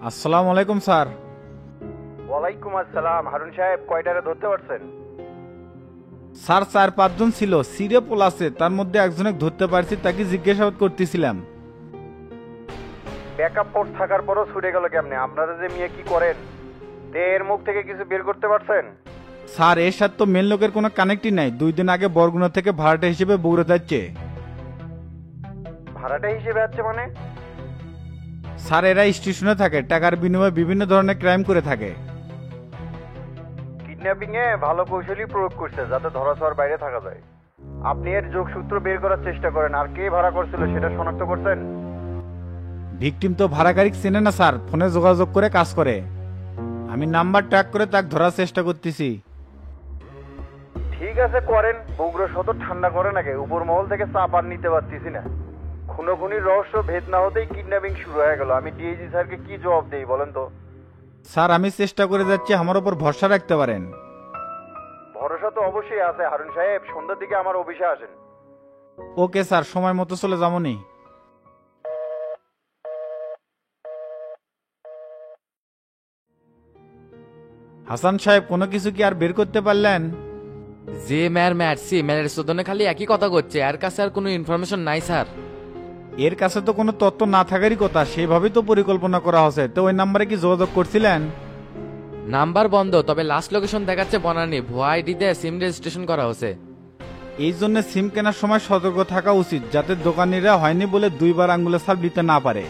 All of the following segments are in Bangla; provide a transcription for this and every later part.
আসসালামু আলাইকুম স্যার। ওয়ালাইকুম আসসালাম। হারুন সাহেব কয়টারে ধরতে পারছেন? স্যার 4-5 জন ছিল, সিরে পোল আছে, তার মধ্যে একজনকে ধরতে পারছি, তাকে জিজ্ঞাসাবাদ করতেছিলাম। ব্যাকআপ ফোর্স থাকার পরও ছুটে গেল কেমনে? আপনারা যে মিয়া কি করেন, এর মুখ থেকে কিছু বের করতে পারছেন? স্যার এর সাথে তো মেন লোকের কোনো কানেক্টই নাই। 2 দিন আগে বরগুনা থেকে ভাড়াটা হিসেবে বগুড়া যাচ্ছে। ভাড়াটা হিসেবে আছে মানে? স্যার এরা স্টেশনে থাকে, টাকার বিনিময়ে বিভিন্ন ধরনের ক্রাইম করে থাকে। কিডন্যাপিং এ ভালো কৌশলই প্রয়োগ করছে যাতে ধরাছোঁয়ার বাইরে থাকা যায়। আপনি এর যোগসূত্র বের করার চেষ্টা করেন। আর কে ভাড়া করছিল সেটা শনাক্ত করছেন? ভিকটিম তো ভাড়াকারীকে চেনে না স্যার, ফোনে যোগাযোগ করে কাজ করে। আমি নাম্বার ট্র্যাক করে তাকে ধরার চেষ্টা করতেছি। ঠিক আছে করেন। বগুড়া সদর ঠান্ডা করে নাকি? উপর মহল থেকে চাপ আর নিতে পারতেছি না। খুনোখুনির রহস্য ভেদ না হতেই কিডন্যাপিং শুরু হয়ে গেল। আমি ডিআইজি স্যারকে কি জবাব দেই বলেন তো? স্যার আমি চেষ্টা করে যাচ্ছি, আমার উপর ভরসা রাখতে পারেন। ভরসা তো অবশ্যই আছে হারুন সাহেব। সন্ধ্যার দিকে আমার অফিসে আসেন। ওকে স্যার, সময় মতো চলে যাবনি। হাসান সাহেব কোনো কিছু কি আর বের করতে পারলেন? যে ম্যার ম্যাটসি ম্যারের শোধনে খালি একই কথা করছে, এর কাছে আর কোনো ইনফরমেশন নাই স্যার। এর কাছে তো কোনো তথ্য না থাকারই কথা, সেভাবেই তো পরিকল্পনা করা হয়েছে। তো ওই নাম্বারে কি যোগাযোগ করছিলেন? নাম্বার বন্ধ, তবে লাস্ট লোকেশন দেখাচ্ছে বনানী। ভুয়া আইডিতে সিম রেজিস্ট্রেশন করা হয়েছে। এই জন্য সিম কেনার সময় সতর্ক থাকা উচিত, যাতে দোকানিরা হয়নি বলে 2বার আঙ্গুলের ছাপ দিতে না পারে।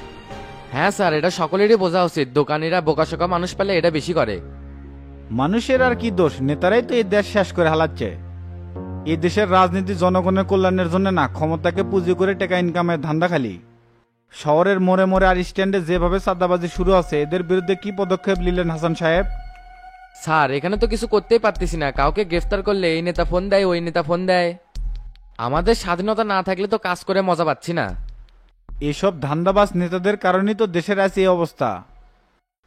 হ্যাঁ স্যার, এটা সকলেরই বোঝা উচিত। দোকানিরা বোকাশোকা মানুষ পেলে এটা বেশি করে। মানুষের আর কি দোষ, নেতারাই তো এই দেশ শেষ করে হালাচ্ছে। এই দেশের রাজনীতি জনগণের কল্যাণের জন্য না, ক্ষমতাকে পুঁজি করে টাকা ইনকামের ধান্দা খালি। শহরের মোড়ে মোড়ে আর স্ট্যান্ডে যেভাবে চাঁদাবাজি শুরু আছে, এদের বিরুদ্ধে কি পদক্ষেপ নিলেন হাসান সাহেব? স্যার এখানে তো কিছু করতেই পারতেছি না। কাউকে গ্রেফতার করলে এই নেতা ফোন দেয়, ওই নেতা ফোন দেয়। আমাদের স্বাধীনতা না থাকলে তো কাজ করে মজা পাচ্ছি না। এসব ধান্দাবাজ নেতাদের কারণেই তো দেশের আছে এই অবস্থা।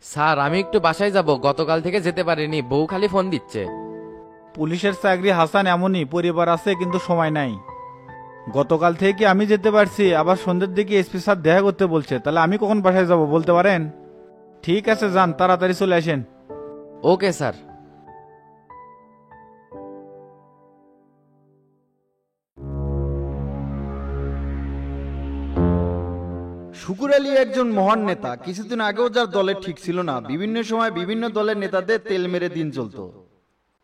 স্যার আমি একটু বাসায় যাব, গতকাল থেকে যেতে পারিনি, বউ খালি ফোন দিচ্ছে। পুলিশের চাকরি হাসান এমনই, পরিবার আছে কিন্তু সময় নাই। গতকাল থেকে কি আমি যেতে পারছি, আবার সন্ধ্যের দিকে এসপি স্যার দেখা করতে বলছে, তাহলে আমি কখন বাসায় যাব বলতে পারেন? ঠিক আছে যান, তাড়াতাড়ি চলে আসেন। Okay sir. শুকুর আলী একজন মহান নেতা। কিছুদিন আগেও যার দলের ঠিক ছিল না, বিভিন্ন সময় বিভিন্ন দলের নেতাদের তেল মেরে দিন চলতো।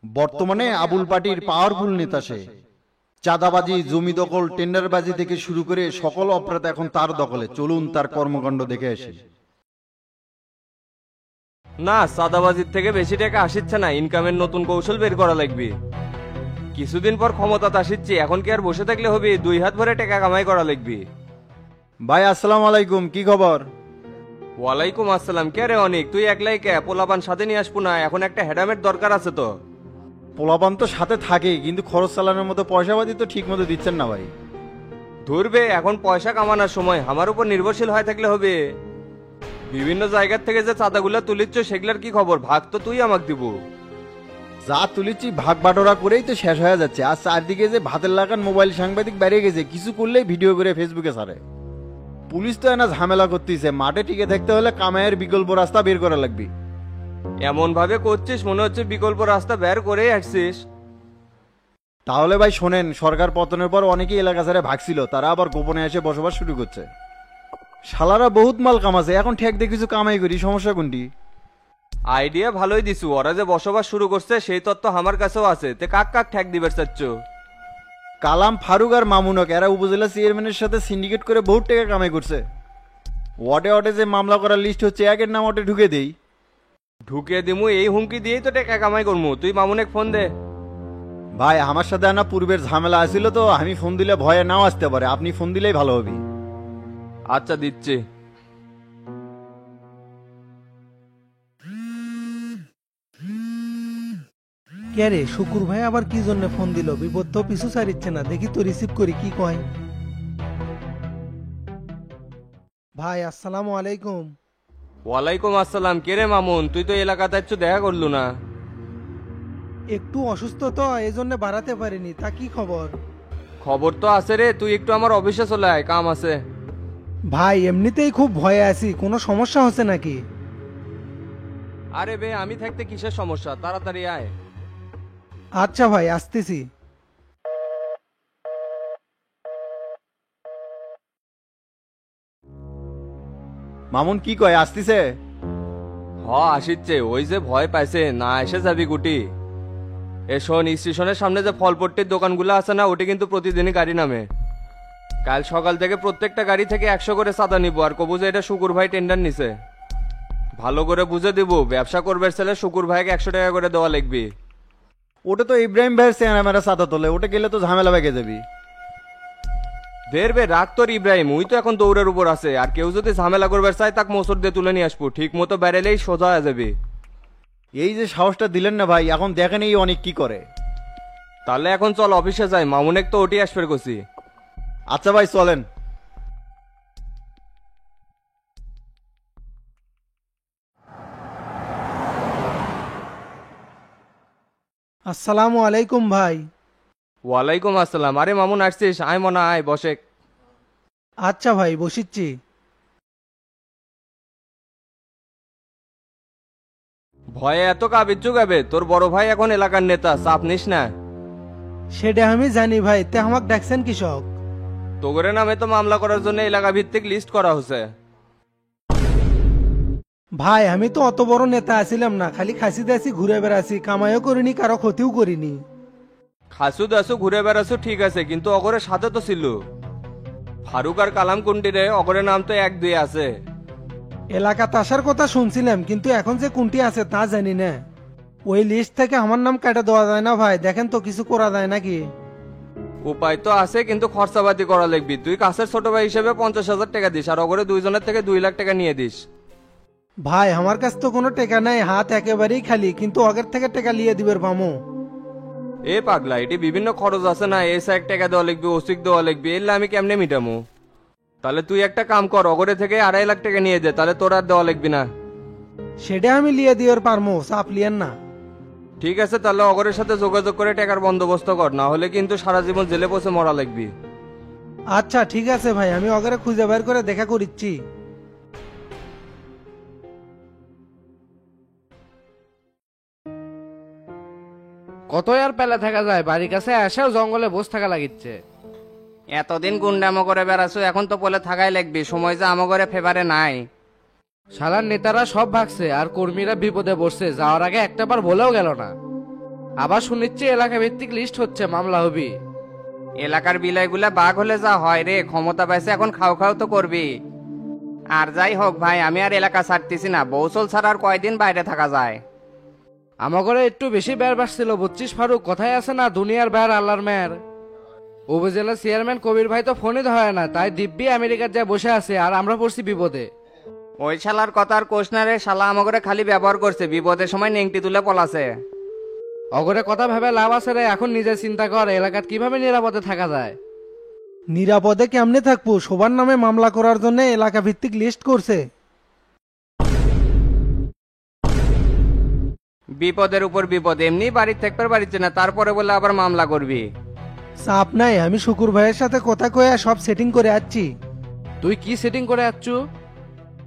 বর্তমানে আবুল পার্টির পাওয়ারফুল নেতা সে। চাঁদাবাজি, জমি দখল, টেন্ডারবাজি থেকে শুরু করে সকল অপরাধ এখন তার দখলে। চলুন তার কর্মকাণ্ড দেখে আসি। না, সাদাবাজির থেকে বেশি টাকা আসিচ্ছে না। ইনকামের নতুন কৌশল বের করা লাগবে। কিছুদিন পর ক্ষমতাতে আসিচ্ছি, এখন কি আর বসে থাকলে হবে? 2 হাত ভরে টাকা কামাই করা লাগবে। ভাই আসসালামু আলাইকুম, কি খবর? ওয়ালাইকুম আসসালাম। কে রে অনেক, তুই একলাই কে? পোলাপান সাথে নিয়ে আসবো না? এখন একটা হেডামের দরকার আছে তো। পোলাপান তো সাথে থাকে, কিন্তু খরচ চালানোর মতো পয়সাপাতি তো ঠিক মতো দিচ্ছেন না ভাই। ধরবে, এখন পয়সা কামানোর সময়। আমার উপর নির্ভরশীল হয়ে থাকলে হবে? বিভিন্ন জায়গার থেকে যে চাঁদাগুলা তুলিচ্ছ সেগুলার কি খবর? ভাগ তো তুই আমাকে দিব। যা তুলেছি ভাগ বাটোরা করেই তো শেষ হয়ে যাচ্ছে। আর চারদিকে যে ভাতের লাগান মোবাইল সাংবাদিক বেড়ে গেছে, কিছু করলেই ভিডিও করে ফেসবুকে ছাড়ে। পুলিশ তো এনা ঝামেলা করতেছে। মাঠে টিকে থাকতে হলে কামাইয়ের বিকল্প রাস্তা বের করা লাগবে। এমন ভাবে করছিস মনে হচ্ছে বিকল্প রাস্তা বের করেই আসছিস। তাহলে ভাই শোনেন, সরকার পতনের পর অনেকেই এলাকা ছেড়ে ভাগছিল, তারা আবার গোপনে এসে বসবাস শুরু করছে। শালারা বহুত মাল কামাছে, এখন ঠেক দিয়ে কিছু কামাই করি, সমস্যা কোনটি? আইডিয়া ভালোই দিছু। ওরা যে বসবাস শুরু করছে সেই তথ্য আমার কাছেও আছে। তে কাক কাক ঠেক দিবে চাচ্ছ? কালাম, ফারুক আর মামুনক, এরা উপজেলা চেয়ারম্যানের সাথে সিন্ডিকেট করে বহুত টাকা কামাই করছে। ওয়াটে ওয়াটে যে মামলা করার লিস্ট হচ্ছে, একের নাম ওটে ঢুকে দেই। ঢুকে দিমু, এই হুমকি দিয়েই তো টাকা কামাই করমু। তুই মামুনেক ফোন দে। ভাই আমার সাথে না পূর্বের ঝামেলা আসছিল, তো আমি ফোন দিলে ভয়ে নাও আসতে পারে। আপনি ফোন দিলেই ভালো হবে। আচ্ছা দিচ্ছি। কে রে শুকুর ভাই আবার কি জন্য ফোন দিল? বিপদ তো পিছু ছাড়িচ্ছে না। দেখি তো রিসিভ করি কি কয়। ভাই আসসালামু আলাইকুম। ওয়ালাইকুম আসসালাম। কে রে মামুন, তুই তো এলাকাতে একটু দেখা করলু না? একটু অসুস্থ তো, এই জন্য বাড়াতে পারিনি। তা কি খবর? খবর তো আছে রে, তুই একটু আমার অফিসে চলে আয়, কাম আছে। ভাই এমনিতেই খুব ভয়ে আছি, কোনো সমস্যা হচ্ছে নাকি? আরে বে আমি থাকতে কিসের সমস্যা, তাড়াতাড়ি আয়। আচ্ছা ভাই, আসতেছি। মামুন কি কয়, আসতিছে? আসিচ্ছে, ওই যে ভয় পাইছে না এসে যাবি গুটি। এ শোন, স্টেশনের সামনে যে ফলপট্টির দোকানগুলো আছে না, ওটি কিন্তু প্রতিদিনই গাড়ি নামে। কাল সকাল থেকে প্রত্যেকটা গাড়ি থেকে 100 করে চাঁদা নিবো, আর কবু যে এটা শুকুর ভাই টেন্ডার নিছে। ভালো করে বুঝে দিব, ব্যবসা করবে ছেলে শুকুর ভাইকে 100 টাকা করে দেওয়া লাগবে। ওটা তো ইব্রাহিম ভাইয়ের চেহারা মেরা সাদা তোলে, ওটা গেলে তো ঝামেলা বেগে যাবি। বের রাগ তোর ইব্রাহিম, ওই তো এখন দৌড়ের উপর আছে, আর কেউ যদি ঝামেলা করবে চায় তাক মোসর দিয়ে তুলে নিয়ে আসবো, ঠিক মতো বেড়েলেই সোজা হয়ে যাবে। এই যে সাহসটা দিলেন না ভাই, এখন দেখেন এই অনেক কি করে। তাহলে এখন চল অফিসে যাই, মামুনেক তো ওটি আসবে করছি। আচ্ছা ভাই চলেন। আসসালামু আলাইকুম ভাই। ওয়ালাইকুম আসসালাম। আরে মামুন আসছিস, আয় মনা আয় বসে। আচ্ছা ভাই, বসিচ্ছি। ভয়ে এত কাবিচ্ছু গাবে, তোর বড় ভাই এখন এলাকার নেতা, চাপ নিস না। সেটা আমি জানি ভাই, তে আমাকে ডাকছেন কৃষক? তোগরে নামে তো মামলা করার জন্য এলাকা ভিত্তিক লিস্ট করা হচ্ছে। ভাই আমি তো অত বড় নেতা আছিলাম না, খালি খাসি দাসি ঘুরে বেড়াছি, কামাইও করিনি, কারো ক্ষতিও করিনি। খাসু দাসু ঘুরে বেড়াছু ঠিক আছে, কিন্তু অগরের সাথে তো ছিল ফারুক আর কালাম কুন্ডিরে, অগরের নাম তো 1-2 আছে। এলাকাতে আসার কথা শুনছিলাম, কিন্তু এখন যে কোনটি আছে তা জানি না। ওই লিস্ট থেকে আমার নাম কাটা দেওয়া যায় না ভাই, দেখেন তো কিছু করা যায় নাকি? উপায় তো আছে, কিন্তু খরচাপাতি করা লাগবি। তুই কাছের ছোট ভাই হিসেবে 50,000 টাকা দিস, আর অগরে দুইজনের থেকে 2 লাখ টাকা নিয়ে দিস। ভাই আমার কাছে তো কোনো টাকা নাই, হাত একেবারেই খালি, কিন্তু আগের থেকে টাকা লিয়ে দিবের পামো। এ পাগলা, এটি বিভিন্ন খরচ আছে না, এসে 1 টাকা দেওয়া লাগবে, ওসিক দেওয়া লাগবে, এলে আমি কেমনে মিটামু? তাহলে তুই একটা কাম কর, অগরে থেকে 2.5 লাখ টাকা নিয়ে দে, তাহলে তোর আর দেওয়া লাগবি না। সেটা আমি লিয়ে দিওর পারমো, চাপ লিয়েন না। ঠিক আছে, তাহলে অগরের সাথে যোগাযোগ করে টাকার বন্দোবস্ত কর, না হলে কিন্তু সারা জীবন জেলে বসে মরা লাগবি। আচ্ছা ঠিক আছে ভাই, আমি অগরে খুঁজে বের করে দেখা করিচ্ছি। কত আর পেলে থাকা যায়, বাড়ির কাছে এসেও জঙ্গলে বসে থাকা লাগিচ্ছে। এতদিন গুন্ডামো করে বেড়াছো, এখন তো বলে থাকাই লাগবে, সময় যে আমগরে ফেভারে নাই। শালার নেতারা সব ভাগছে আর কর্মীরা বিপদে পড়ছে, যাওয়ার আগে একটা বার বলেও গেল না। আবার শুনিচ্ছি এলাকা ভিত্তিক লিস্ট হচ্ছে, মামলা হবি। এলাকার বিলাইগুলা বাঘ হলে যা হয় রে, ক্ষমতা পাইছে এখন খাও খাও তো করবি। আর যাই হোক ভাই, আমি আর এলাকা ছাড়তেছি না, বৌসল ছাড়া আর কয়দিন বাইরে থাকা যায়। আমাগরে একটু বেশি বের বাসছিল, বুঝছিস ফারুক? কথায় আছে না, দুনিয়ার বের আল্লাহর মেয়ের। উপজেলা চেয়ারম্যান কবির ভাই তো ফোনই ধরে না, তাই দিব্যি আমেরিকার যা বসে আছে, আর আমরা পড়ছি বিপদে। ওই শালার কথা আর কোষ না রে, শালা আমাগরে খালি ব্যবহার করছে, বিপদের সময় নেংটি তুলে পলাছে। অগরে কথা ভেবে লাভ আছে রে, এখন নিজে চিন্তা কর এলাকাত কিভাবে নিরাপদে থাকা যায়। নিরাপদে কেমনে থাকবো? সবার নামে মামলা করার জন্য এলাকা ভিত্তিক লিস্ট করছে। বিপদের উপর বিপদ, এমনি বাড়ির থাকতে পারিচ্ছে না, তারপরে বলে আবার মামলা করবি। চাপ নাই, আমি শুকুর ভাইয়ের সাথে কথা কয়ে সব সেটিং করে আসছি। তুই কি সেটিং করে আচ্ছু?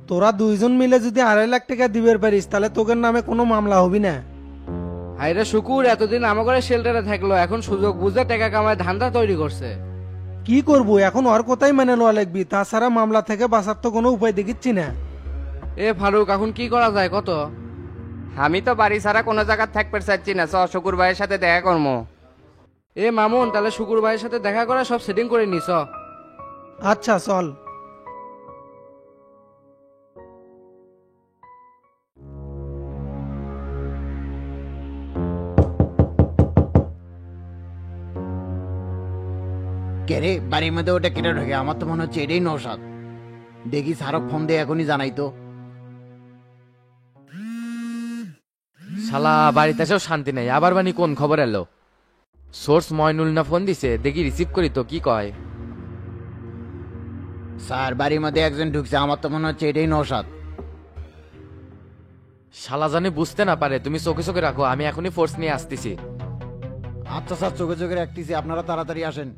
তোরা দুইজন মিলে যদি 2.5 লাখ টাকা দিবের পারিস, তাহলে তোদের নামে কোনো মামলা হবি না। হাইরে শুকুর, এতদিন আমাগরে শেল্টারে থাকলো, এখন সুযোগ বুঝে টাকা কামায় ধান্দা তৈরি করছে। কি করব এখন, ওর কথাই মেনে লওয়া লাগবি, তাছাড়া মামলা থেকে বাঁচার তো কোনো উপায় দেখিচ্ছি না। এ ফারুক, এখন কি করা যায় কত? আমি তো বাড়ি ছাড়া কোনো জায়গা থাকতে চাচ্ছি না, শুকুর ভাইয়ের সাথে দেখা করবো। এ মামুন, তাহলে শুকুর ভাইয়ের সাথে দেখা করে সব সেটিং করে নিস। আচ্ছা চল। কে রে বাড়ির মধ্যে ওটা কেটে ঢোকে? আমার তো মনে হচ্ছে এটাই নৌসাদ। দেখি সারক ফোন দিয়ে এখনই জানাই তো। শালা বাড়িতে এসেও শান্তি নেই, আবার বানি কোন খবর এলো? সোর্স ময়নুল না ফোন দিছে, দেখি রিসিভ করি তো কি কয়। স্যার বাড়ির মধ্যে একজন ঢুকছে, আমার তো মনে হচ্ছে এটাই নৌসাদ। শালা জানি বুঝতে না পারে, তুমি চোখে চোখে রাখো, আমি এখনই ফোর্স নিয়ে আসতেছি। আচ্ছা স্যার, চোখে চোখে রাখতেছি, আপনারা তাড়াতাড়ি আসেন।